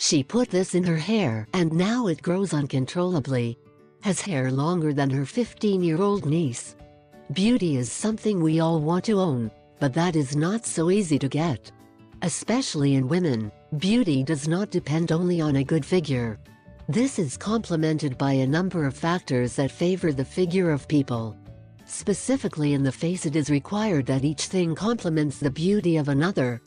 She put this in her hair and now it grows uncontrollably. Has hair longer than her 15-year-old niece. Beauty is something we all want to own, but that is not so easy to get. Especially in women, beauty does not depend only on a good figure. This is complemented by a number of factors that favor the figure of people. Specifically in the face, it is required that each thing complements the beauty of another.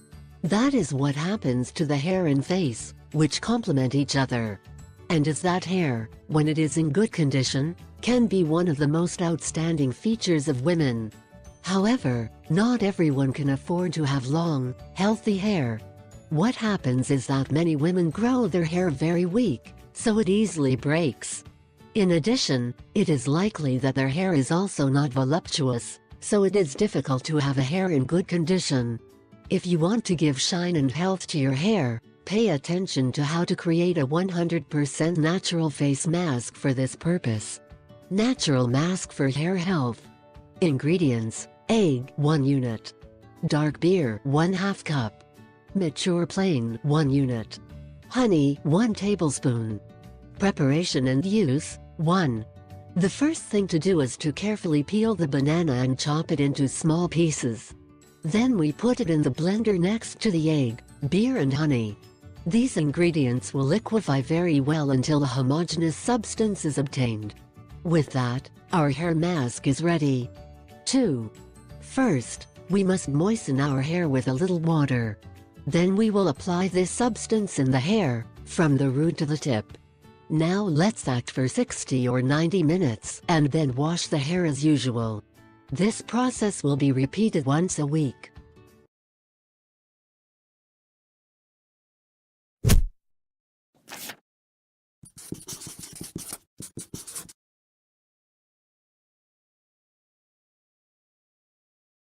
That is what happens to the hair and face, which complement each other. And is that hair, when it is in good condition, can be one of the most outstanding features of women. However, not everyone can afford to have long, healthy hair. What happens is that many women grow their hair very weak, so it easily breaks. In addition, it is likely that their hair is also not voluptuous, so it is difficult to have a hair in good condition. If you want to give shine and health to your hair, pay attention to how to create a 100% natural face mask for this purpose. Natural mask for hair health. Ingredients: egg 1 unit, dark beer 1/2 cup, mature plain 1 unit, honey 1 tablespoon. Preparation and use: 1. The first thing to do is to carefully peel the banana and chop it into small pieces. Then we put it in the blender next to the egg, beer and honey. These ingredients will liquefy very well until a homogeneous substance is obtained. With that, our hair mask is ready. 2. First, we must moisten our hair with a little water. Then we will apply this substance in the hair, from the root to the tip. Now let's act for 60 or 90 minutes and then wash the hair as usual. This process will be repeated once a week.